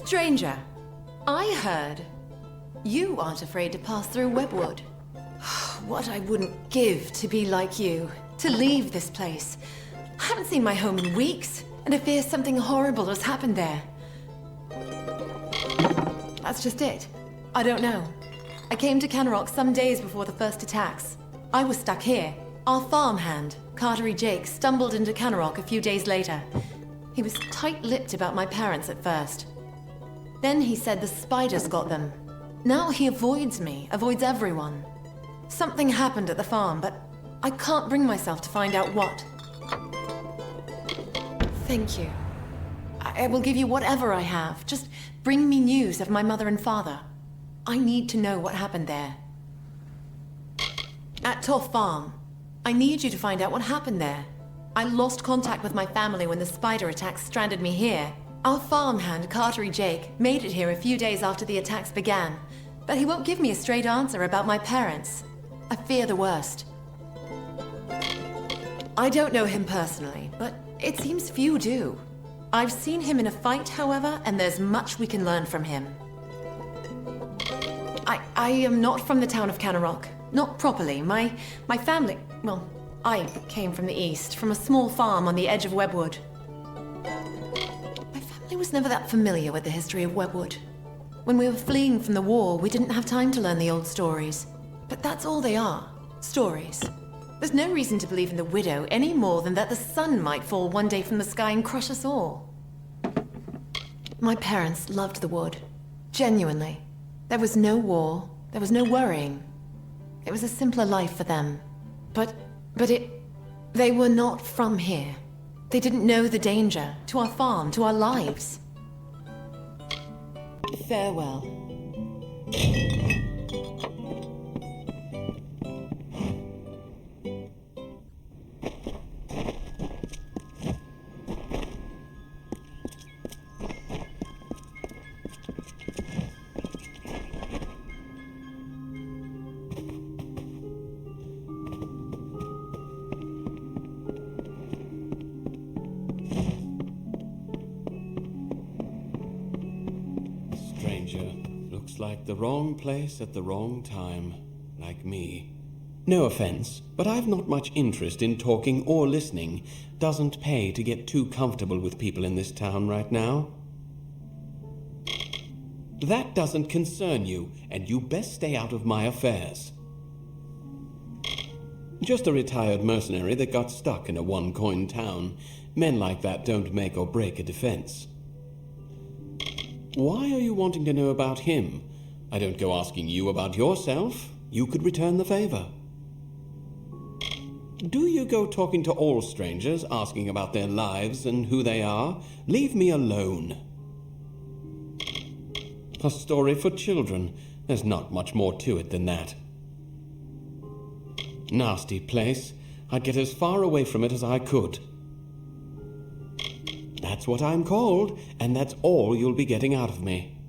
Stranger, I heard you aren't afraid to pass through Webwood. What I wouldn't give to be like you, to leave this place. I haven't seen my home in weeks, and I fear something horrible has happened there. That's just it. I don't know. I came to Canneroc some days before the first attacks. I was stuck here. Our farmhand, Kартері Jake, stumbled into Canneroc a few days later. He was tight-lipped about my parents at first. Then he said the spiders got them. Now he avoids me, avoids everyone. Something happened at the farm, but I can't bring myself to find out what. Thank you. I will give you whatever I have. Just bring me news of my mother and father. I need to know what happened there. At Togh farm. I need you to find out what happened there. I lost contact with my family when the spider attacks stranded me here. Our farmhand, Kартері Jake, made it here a few days after the attacks began, but he won't give me a straight answer about my parents. I fear the worst. I don't know him personally, but it seems few do. I've seen him in a fight, however, and there's much we can learn from him. I am not from the town of Canneroc. Not properly. My family... Well, I came from the east, from a small farm on the edge of Webwood. My family was never that familiar with the history of Webwood. When we were fleeing from the war, we didn't have time to learn the old stories. But that's all they are. Stories. There's no reason to believe in the widow any more than that the sun might fall one day from the sky and crush us all. My parents loved the wood. Genuinely. There was no war. There was no worrying. It was a simpler life for them. But they were not from here. They didn't know the danger to our farm, to our lives. Farewell. Looks like the wrong place at the wrong time, like me. No offense, but I've not much interest in talking or listening. Doesn't pay to get too comfortable with people in this town right now. That doesn't concern you, and you best stay out of my affairs. Just a retired mercenary that got stuck in a one-coin town. Men like that don't make or break a defense. Why are you wanting to know about him? I don't go asking you about yourself. You could return the favor. Do you go talking to all strangers, asking about their lives and who they are? Leave me alone. A story for children. There's not much more to it than that. Nasty place. I'd get as far away from it as I could. That's what I'm called, and that's all you'll be getting out of me.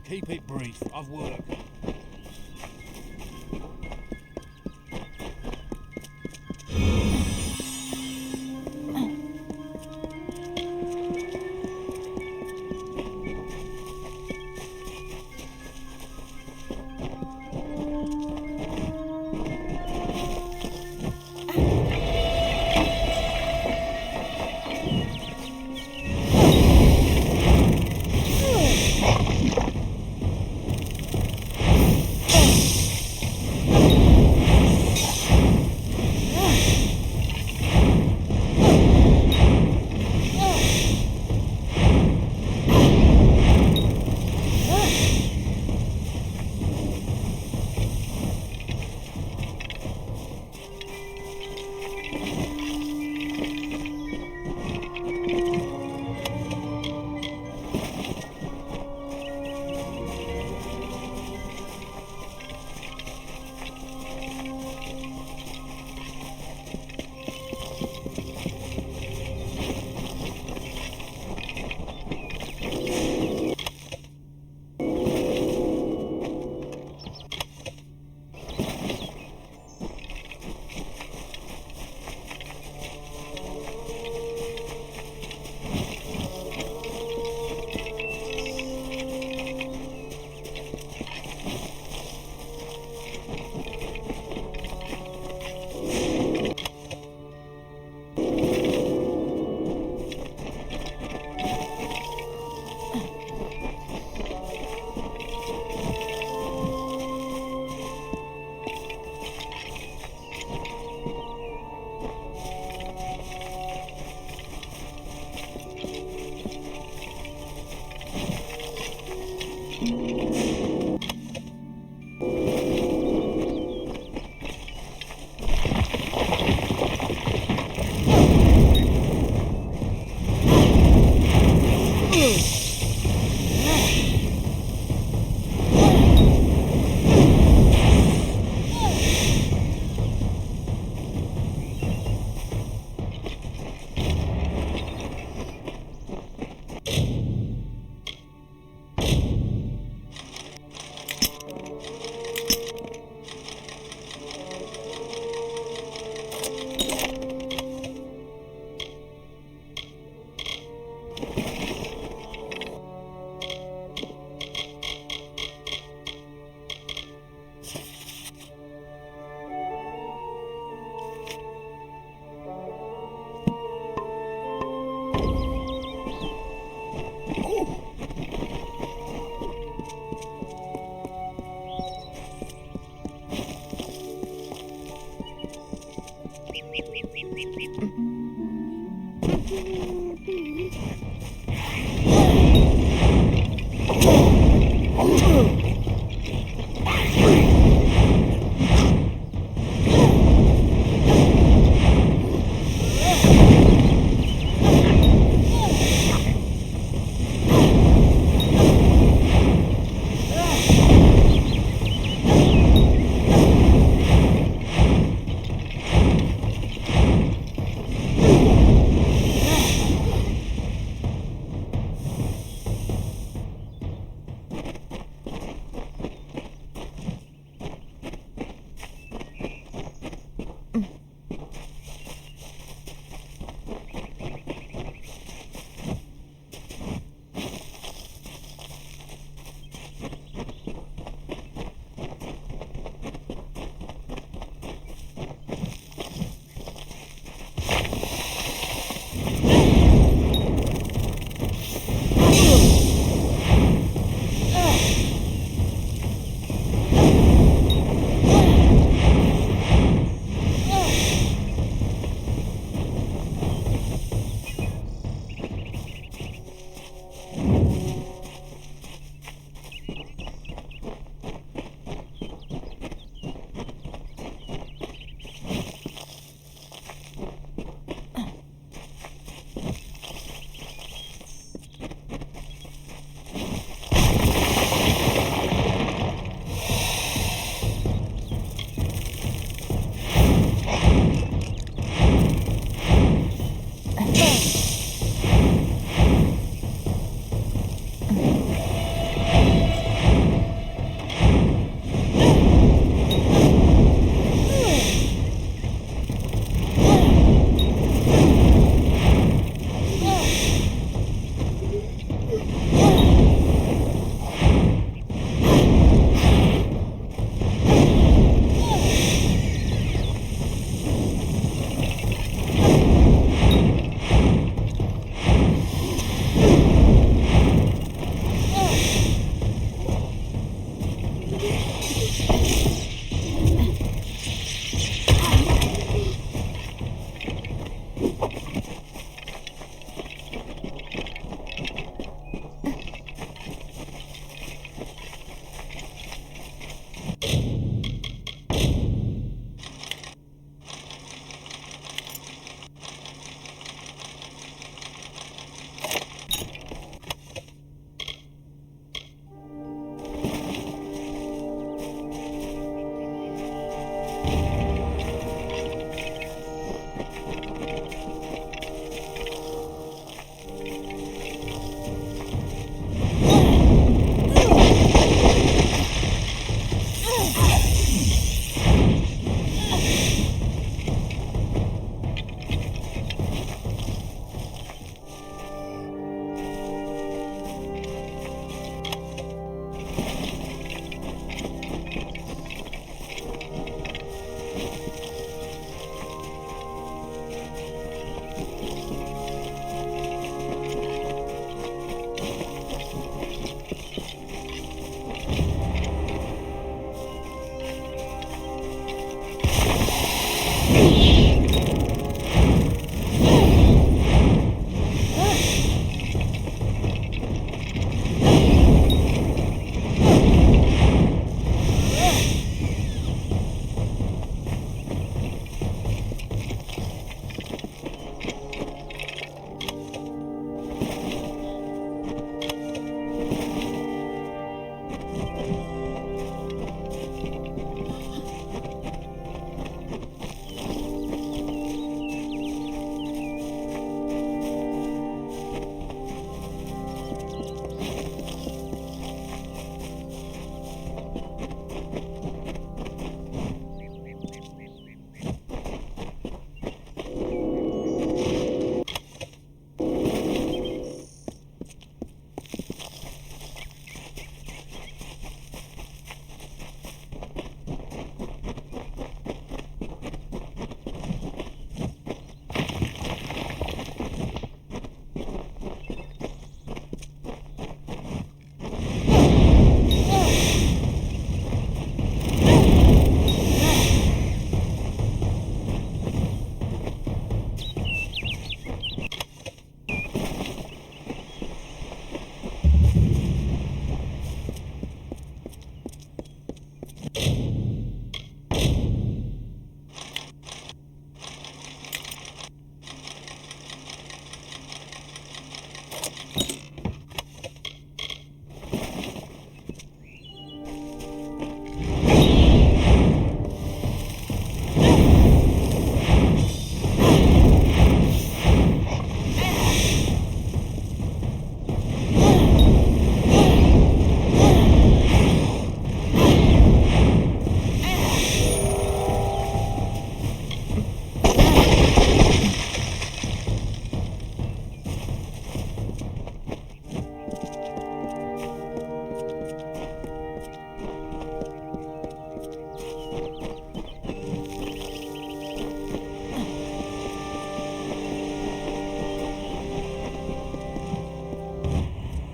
Keep it brief. I've work.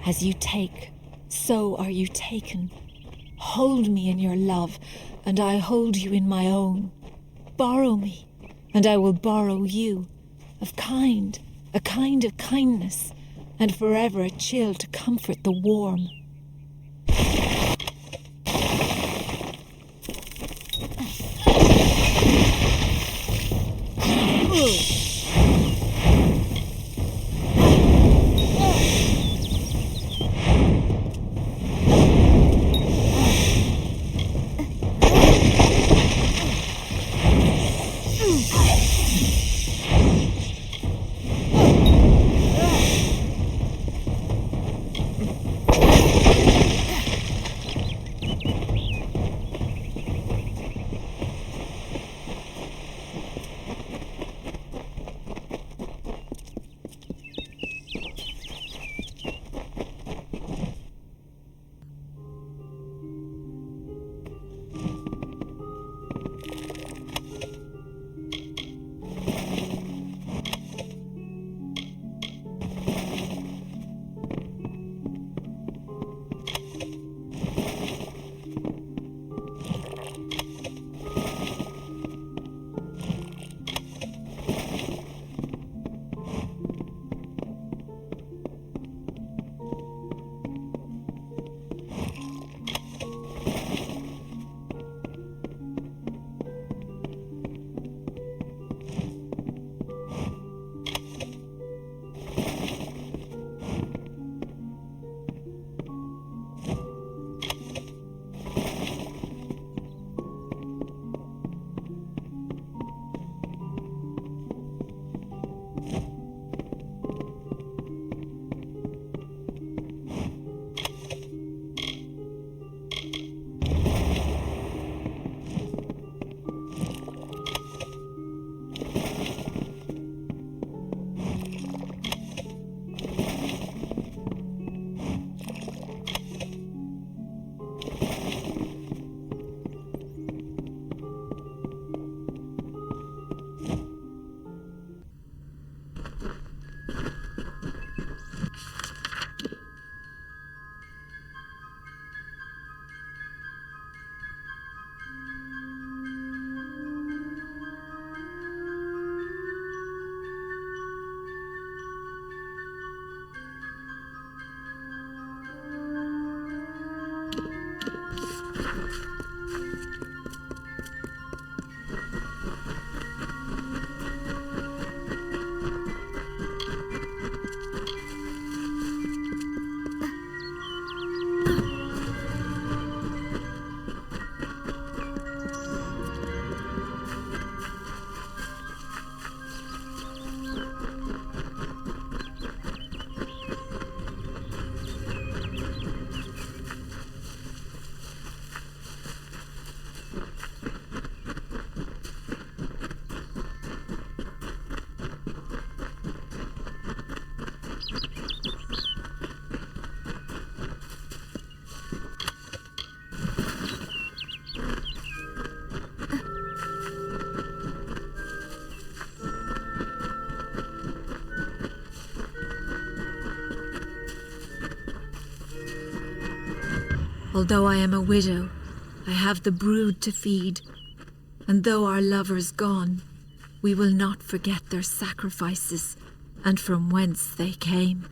As you take, so are you taken. Hold me in your love, and I hold you in my own. Borrow me, and I will borrow you. Of kind, a kind of kindness, and forever a chill to comfort the warm. Although I am a widow, I have the brood to feed. And though our lover's gone, we will not forget their sacrifices and from whence they came.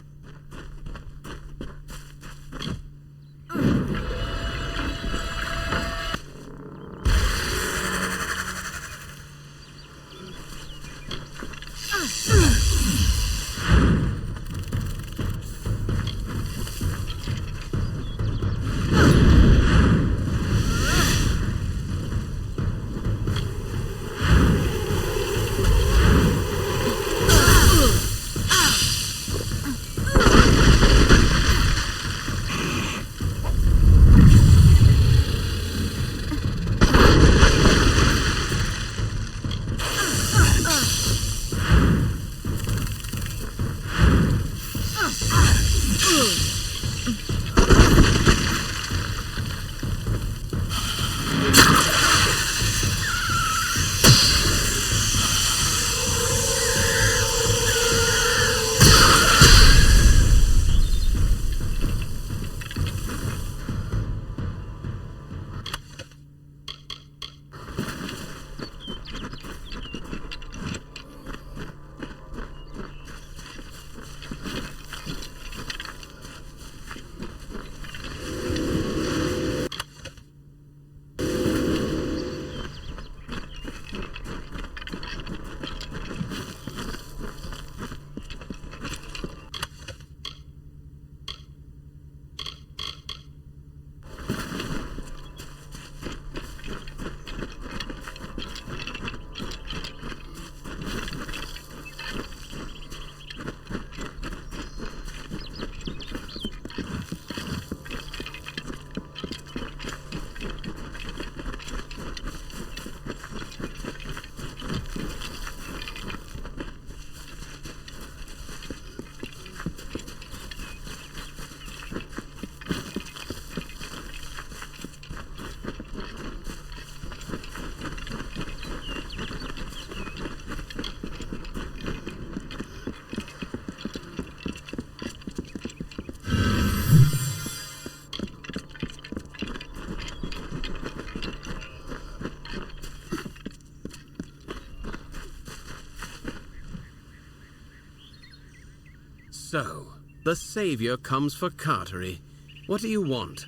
So, the savior comes for Kартері. What do you want?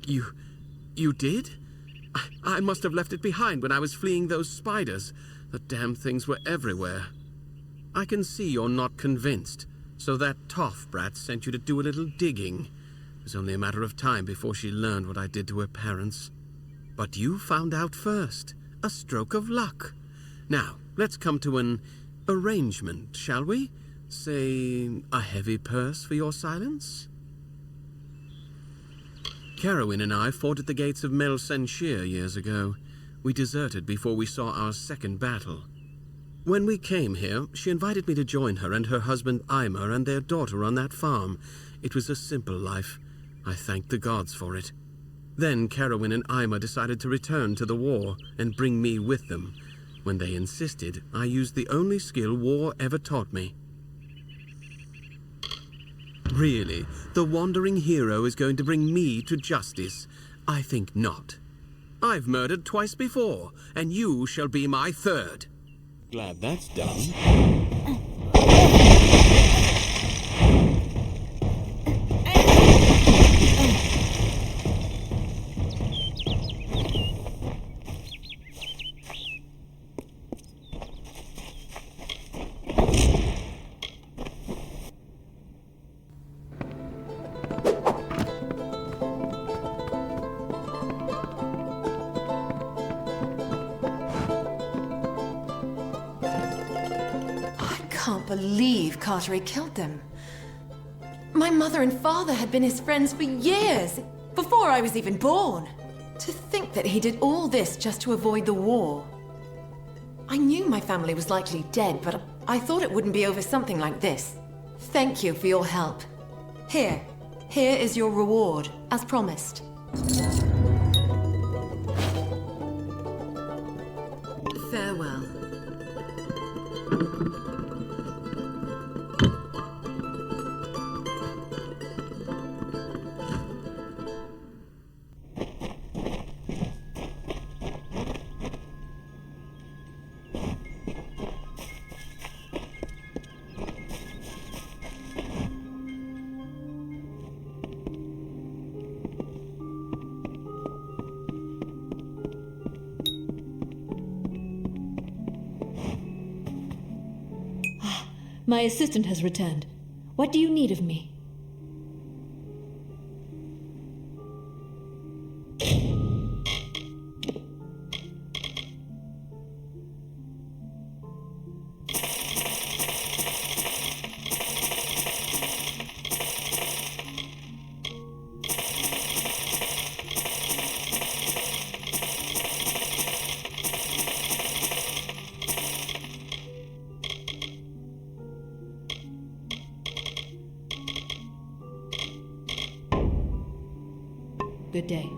You did? I must have left it behind when I was fleeing those spiders. The damn things were everywhere. I can see you're not convinced, so that Togh brat sent you to do a little digging. It was only a matter of time before she learned what I did to her parents. But you found out first. A stroke of luck. Now, let's come to an arrangement, shall we? Say, a heavy purse for your silence? Carowin and I fought at the gates of Mel Senshir years ago. We deserted before we saw our second battle. When we came here, she invited me to join her and her husband Eimer and their daughter on that farm. It was a simple life. I thanked the gods for it. Then Carowin and Eimer decided to return to the war and bring me with them. When they insisted, I used the only skill war ever taught me. Really, the wandering hero is going to bring me to justice? I think not. I've murdered twice before, and you shall be my third. Glad that's done. I can't believe Kартері killed them. My mother and father had been his friends for years, before I was even born. To think that he did all this just to avoid the war. I knew my family was likely dead, but I thought it wouldn't be over something like this. Thank you for your help. Here is your reward, as promised. Farewell. My assistant has returned. What do you need of me? Good day.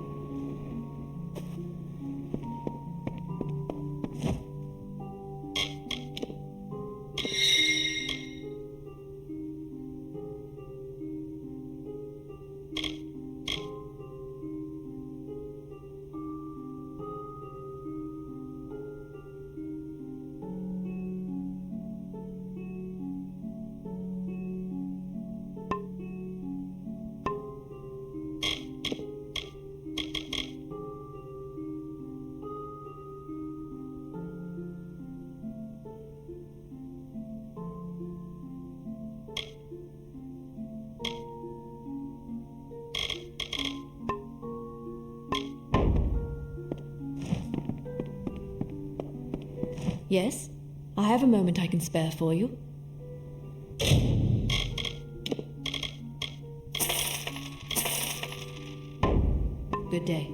Yes, I have a moment I can spare for you. Good day.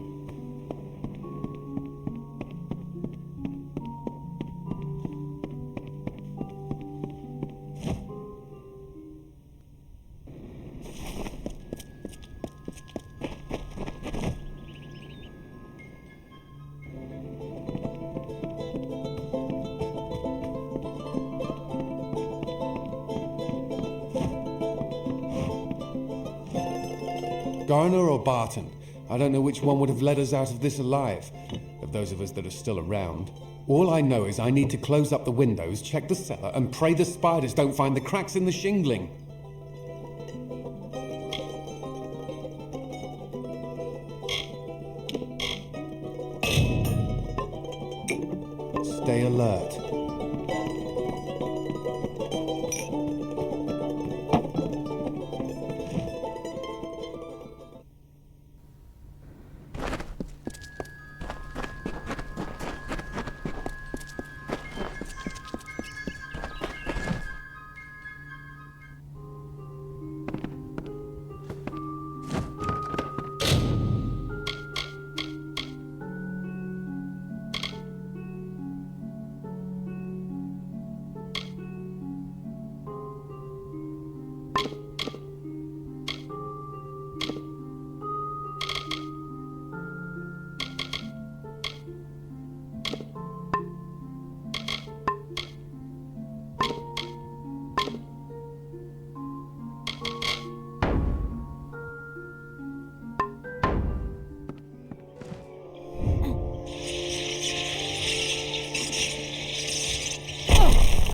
Garner or Barton? I don't know which one would have led us out of this alive, of those of us that are still around. All I know is I need to close up the windows, check the cellar, and pray the spiders don't find the cracks in the shingling.